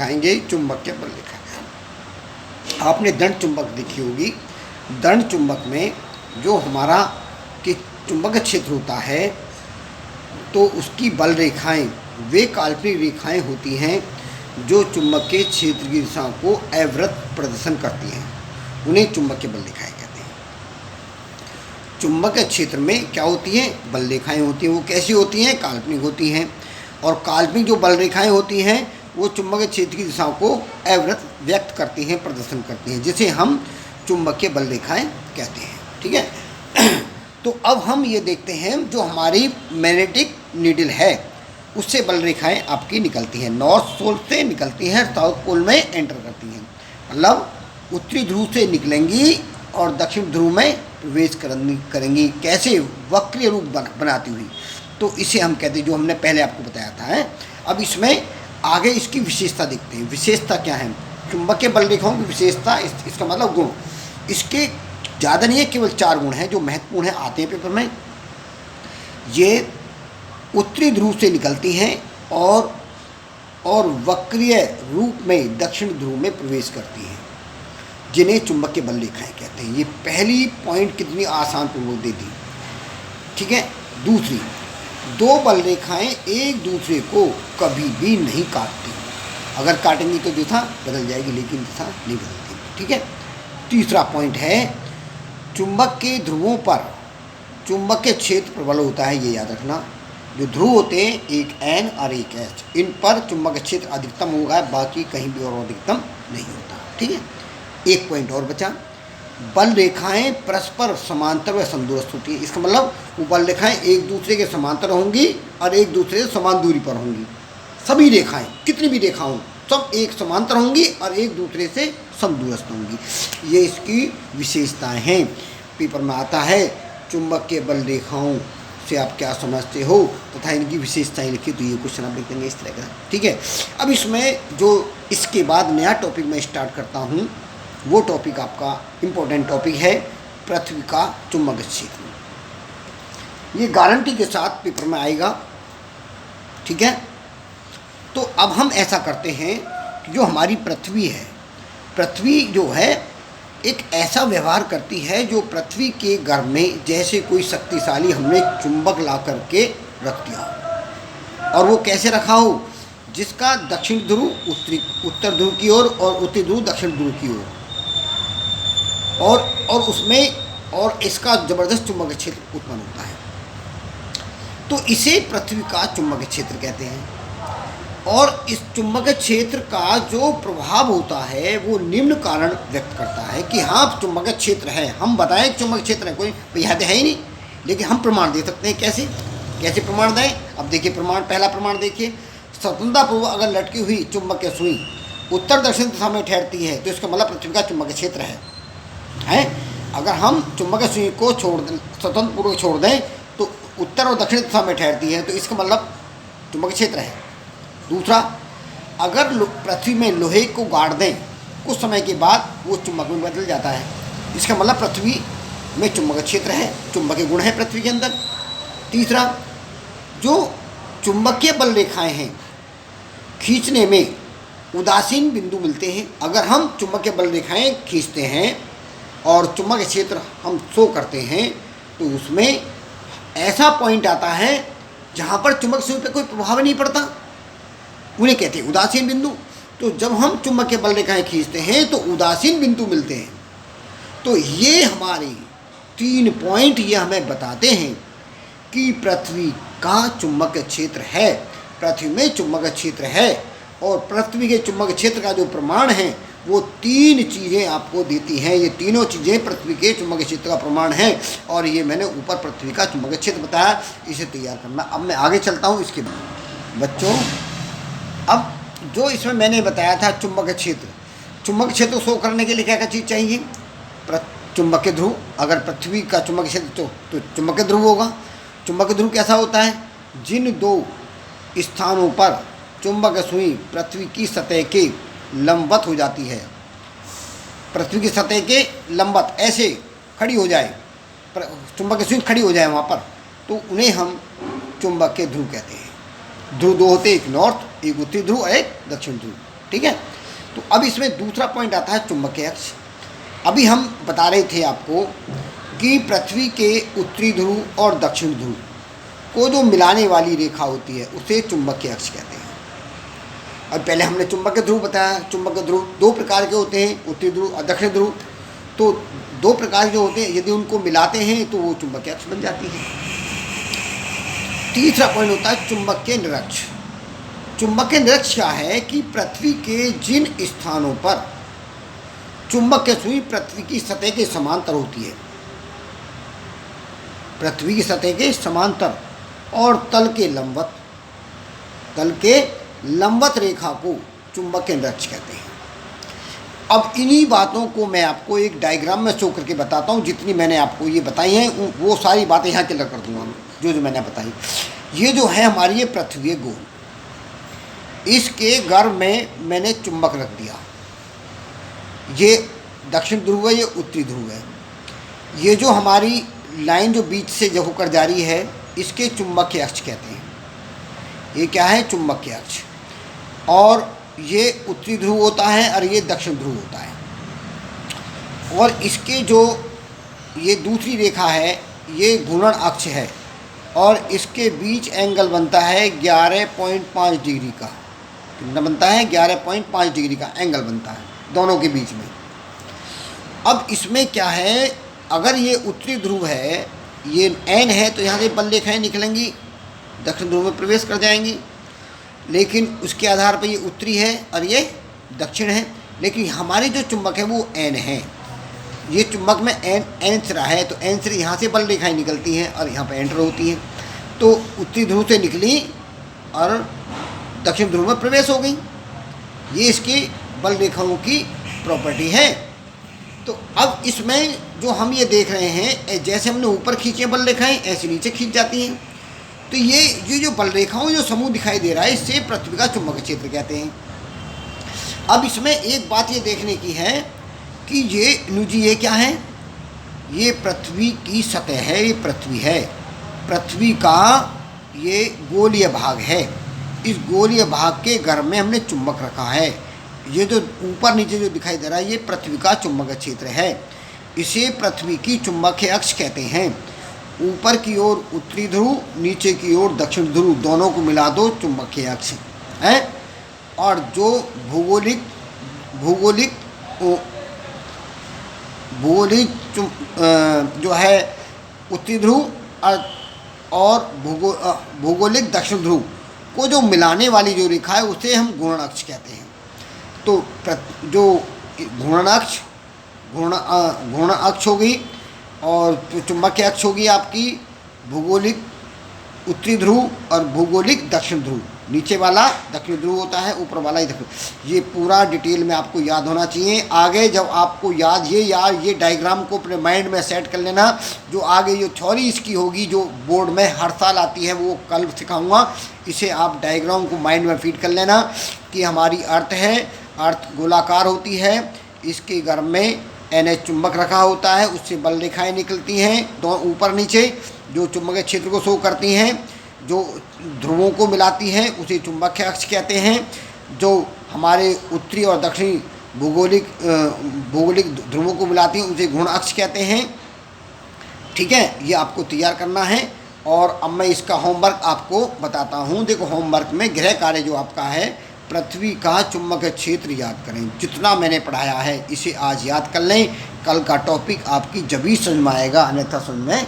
दिखाएंगे चुंबक के बल रेखा। आपने दंड चुंबक देखी होगी। दंड चुंबक में जो हमारा कि चुंबक क्षेत्र होता है तो उसकी बल रेखाएं वे काल्पनिक रेखाएं होती हैं जो चुंबक के क्षेत्र की दिशा को अवृत्त प्रदर्शन करती हैं। उन्हें चुंबक के बल रेखाएं कहते हैं। चुंबक के क्षेत्र में क्या होती हैं? बल रेखाएं होती हैं। वो कैसी होती हैं? काल्पनिक होती हैं। और काल्पनिक जो बल रेखाएं होती हैं वो चुंबक क्षेत्र की दिशाओं को अवृत्त व्यक्त करती हैं, प्रदर्शन करती हैं, जिसे हम चुंबकीय बल रेखाएं कहते हैं। ठीक है। तो अब हम ये देखते हैं जो हमारी मैग्नेटिक नीडल है उससे बल रेखाएं आपकी निकलती हैं। नॉर्थ पोल से निकलती हैं, साउथ पोल में एंटर करती हैं। मतलब उत्तरी ध्रुव से निकलेंगी और दक्षिण ध्रुव में प्रवेश करेंगी। कैसे? वक्रीय रूप बनाती हुई। तो इसे हम कहते हैं, जो हमने पहले आपको बताया था है। अब इसमें आगे इसकी विशेषता देखते हैं। विशेषता क्या है? चुंबकीय बल रेखाओं की विशेषता, इसका मतलब गुण। इसके ज़्यादा नहीं है, केवल 4 गुण हैं जो महत्वपूर्ण हैं, आते हैं पेपर में। ये उत्तरी ध्रुव से निकलती हैं और वक्रीय रूप में दक्षिण ध्रुव में प्रवेश करती हैं, जिन्हें चुंबकीय बल रेखाएं कहते हैं। ये पहली पॉइंट कितनी आसान पूर्वक दे दी। ठीक है। दूसरी, 2 बल रेखाएं एक दूसरे को कभी भी नहीं काटती। अगर काटेंगी तो दिशा बदल जाएगी, लेकिन दिशा नहीं बदलती। ठीक है। तीसरा पॉइंट है, चुंबक के ध्रुवों पर चुंबकीय क्षेत्र प्रबल होता है। ये याद रखना। जो ध्रुव होते हैं, एक N और एक H, इन पर चुंबकीय क्षेत्र अधिकतम होगा, बाकी कहीं भी और अधिकतम नहीं होता। ठीक है। एक पॉइंट और बचा, बल रेखाएं परस्पर समांतर व समदूरस्थ होती है। इसका मतलब वो बल रेखाएं एक दूसरे के समांतर होंगी और एक दूसरे से समान दूरी पर होंगी। सभी रेखाएं, कितनी भी रेखा हों, सब एक समांतर होंगी और एक दूसरे से समदूरस्थ होंगी। ये इसकी विशेषताएं हैं। पेपर में आता है चुंबकीय बल रेखाओं से आप क्या समझते हो तथा इनकी विशेषताएं लिखी, तो ये क्वेश्चन आप लिख देंगे इस तरह का। ठीक है। अब इसमें जो इसके बाद नया टॉपिक मैं स्टार्ट करता हूँ, वो टॉपिक आपका इम्पोर्टेंट टॉपिक है पृथ्वी का चुंबकीय क्षेत्र। ये गारंटी के साथ पेपर में आएगा। ठीक है। तो अब हम ऐसा करते हैं कि जो हमारी पृथ्वी है, पृथ्वी जो है एक ऐसा व्यवहार करती है जो पृथ्वी के गर्भ में जैसे कोई शक्तिशाली हमने चुंबक ला करके रख दिया हो। और वो कैसे रखा हो? जिसका दक्षिण ध्रुव उत्तर ध्रुव की ओर और उत्तरी ध्रुव दक्षिण ध्रुव की ओर, और उसमें और इसका ज़बरदस्त चुंबकीय क्षेत्र उत्पन्न होता है। तो इसे पृथ्वी का चुंबकीय क्षेत्र कहते हैं। और इस चुंबकीय क्षेत्र का जो प्रभाव होता है वो निम्न कारण व्यक्त करता है कि हाँ चुंबकीय क्षेत्र है। हम बताएं चुंबकीय क्षेत्र है, कोई यह है ही नहीं, लेकिन हम प्रमाण दे सकते हैं। कैसे प्रमाण दें? अब देखिए प्रमाण, पहला प्रमाण देखिए, स्वतंत्रतापूर्वक अगर लटकी हुई चुंबकीय सुई उत्तर दक्षिण दिशा में ठहरती है तो इसका मतलब पृथ्वी का चुंबकीय क्षेत्र है। अगर हम चुंबकीय सुई को स्वतंत्र पूर्वक छोड़ दें तो उत्तर और दक्षिण दिशा में ठहरती है, तो इसका मतलब चुंबकीय क्षेत्र है। दूसरा, अगर पृथ्वी में लोहे को गाड़ दें कुछ समय के बाद वो चुंबक में बदल जाता है, इसका मतलब पृथ्वी में चुंबकीय क्षेत्र है, चुंबकीय गुण है पृथ्वी के अंदर। तीसरा, जो चुंबकीय बल रेखाएं हैं खींचने में उदासीन बिंदु मिलते हैं। अगर हम चुंबकीय बल रेखाएं खींचते हैं और चुंबकीय क्षेत्र हम शो करते हैं तो उसमें ऐसा पॉइंट आता है जहाँ पर चुंबक सुई पर कोई प्रभाव नहीं पड़ता, उन्हें कहते हैं उदासीन बिंदु। तो जब हम चुंबकीय बल रेखाएं खींचते हैं तो उदासीन बिंदु मिलते हैं। तो ये हमारे 3 पॉइंट ये हमें बताते हैं कि पृथ्वी का चुंबकीय क्षेत्र है, पृथ्वी में चुंबकीय क्षेत्र है। और पृथ्वी के चुंबकीय क्षेत्र का जो प्रमाण है वो 3 चीज़ें आपको देती हैं। ये तीनों चीज़ें पृथ्वी के चुंबकीय क्षेत्र का प्रमाण है। और ये मैंने ऊपर पृथ्वी का चुंबकीय क्षेत्र बताया, इसे तैयार करना। अब मैं आगे चलता हूँ इसके बाद। बच्चों, अब जो इसमें मैंने बताया था चुंबकीय क्षेत्र शो करने के लिए क्या क्या चीज़ चाहिए? चुंबकीय ध्रुव। अगर पृथ्वी का चुंबकीय क्षेत्र तो चुंबकीय ध्रुव होगा। चुंबकीय ध्रुव कैसा होता है? जिन 2 स्थानों पर चुंबकीय सुई पृथ्वी की सतह के लंबवत हो जाती है, पृथ्वी की सतह के लंबवत ऐसे खड़ी हो जाए, चुंबकीय सुई खड़ी हो जाए वहाँ पर, तो उन्हें हम चुंबकीय ध्रुव कहते हैं। ध्रुव 2 होते हैं, एक नॉर्थ, एक उत्तरी ध्रुव, एक दक्षिण ध्रुव। ठीक है। तो अब इसमें दूसरा पॉइंट आता है चुंबकीय अक्ष। अभी हम बता रहे थे आपको कि पृथ्वी के उत्तरी ध्रुव और दक्षिण ध्रुव को जो मिलाने वाली रेखा होती है उसे चुंबकीय अक्ष कहते हैं। और पहले हमने चुंबकीय ध्रुव बताया। चुंबकीय ध्रुव दो प्रकार के होते हैं, उत्तरी ध्रुव और दक्षिण ध्रुव। तो दो प्रकार जो होते हैं, यदि उनको मिलाते हैं तो वो चुंबकीय अक्ष बन जाती है। तीसरा पॉइंट होता है चुंबकीय निरक्ष। चुंबकीय निरक्ष क्या है कि पृथ्वी के जिन स्थानों पर चुंबकीय सुई पृथ्वी की सतह के समांतर होती है, पृथ्वी की सतह के समांतर और तल के लंबवत रेखा को चुंबकीय निरक्ष कहते हैं। अब इन्हीं बातों को मैं आपको एक डायग्राम में शो करके बताता हूँ। जितनी मैंने आपको ये बताई हैं वो सारी बातें यहाँ क्लियर कर दूंगा जो मैंने बताई। ये जो है हमारी ये पृथ्वी है गोल, इसके गर्भ में मैंने चुंबक रख दिया। ये दक्षिण ध्रुव है, ये उत्तरी ध्रुव है। ये जो हमारी लाइन जो बीच से जो होकर जा रही है इसके चुंबकीय अक्ष कहते हैं। ये क्या है? चुंबकीय अक्ष। और ये उत्तरी ध्रुव होता है और ये दक्षिण ध्रुव होता है। और इसके जो ये दूसरी रेखा है ये घूर्णन अक्ष है और इसके बीच एंगल बनता है 11.5 डिग्री का। कितना बनता है? 11.5 डिग्री का एंगल बनता है दोनों के बीच में। अब इसमें क्या है, अगर ये उत्तरी ध्रुव है, ये एन है, तो यहाँ से बल रेखाएँ निकलेंगी, दक्षिण ध्रुव में प्रवेश कर जाएंगी। लेकिन उसके आधार पर ये उत्तरी है और ये दक्षिण है। लेकिन हमारी जो चुंबक है वो एन है। ये चुंबक में एन सिरा है, तो एन सिरे यहाँ से बल रेखाएँ निकलती हैं और यहाँ पर एंटर होती हैं। तो उत्तरी ध्रुव से निकली और दक्षिण ध्रुव में प्रवेश हो गई। ये इसकी बल रेखाओं की प्रॉपर्टी है। तो अब इसमें जो हम ये देख रहे हैं, जैसे हमने ऊपर खींचे बल रेखाएँ ऐसे नीचे खींच जाती हैं। तो ये जो बल रेखाओं जो समूह दिखाई दे रहा है इससे पृथ्वी का चुंबकीय क्षेत्र कहते हैं। अब इसमें एक बात ये देखने की है कि ये क्या है? ये पृथ्वी की सतह है, ये पृथ्वी है। पृथ्वी का ये गोलीय भाग है। इस गोलीय भाग के गर्भ में हमने चुंबक रखा है। ये जो ऊपर नीचे जो दिखाई दे रहा है ये पृथ्वी का चुंबकीय क्षेत्र है। इसे पृथ्वी की चुंबकीय अक्ष कहते हैं। ऊपर की ओर उत्तरी ध्रुव, नीचे की ओर दक्षिण ध्रुव, दोनों को मिला दो चुंबकीय अक्ष है। और जो भूगोलिक जो है उत्तरी ध्रुव और भूगोलिक दक्षिण ध्रुव को जो मिलाने वाली जो रेखा है उसे हम घूर्णन अक्ष कहते हैं। तो जो घूर्णन अक्ष होगी और चुंबकीय अक्ष होगी आपकी भूगोलिक उत्तरी ध्रुव और भूगोलिक दक्षिण ध्रुव। नीचे वाला दक्षिण ध्रुव होता है, ऊपर वाला ही दक्षिण। ये पूरा डिटेल में आपको याद होना चाहिए। आगे जब आपको ये डायग्राम को अपने माइंड में सेट कर लेना। जो आगे जो थ्योरी इसकी होगी जो बोर्ड में हर साल आती है वो कल सिखाऊंगा। इसे आप डायग्राम को माइंड में फीड कर लेना कि हमारी अर्थ है, अर्थ गोलाकार होती है, इसके गर्भ में NH चुंबक रखा होता है, उससे बल रेखाएँ निकलती हैं दोनों ऊपर नीचे जो चुंबकीय क्षेत्र को शो करती हैं। जो ध्रुवों को मिलाती हैं उसे चुंबकीय अक्ष कहते हैं। जो हमारे उत्तरी और दक्षिणी भौगोलिक ध्रुवों को मिलाती हैं उसे घूर्णन अक्ष कहते हैं। ठीक है, ये आपको तैयार करना है। और अब मैं इसका होमवर्क आपको बताता हूँ। देखो, होमवर्क में गृह कार्य जो आपका है, पृथ्वी का चुंबकीय क्षेत्र याद करें। जितना मैंने पढ़ाया है इसे आज याद कर लें। कल का टॉपिक आपकी जब ही समझ में आएगा, अन्यथा समझ में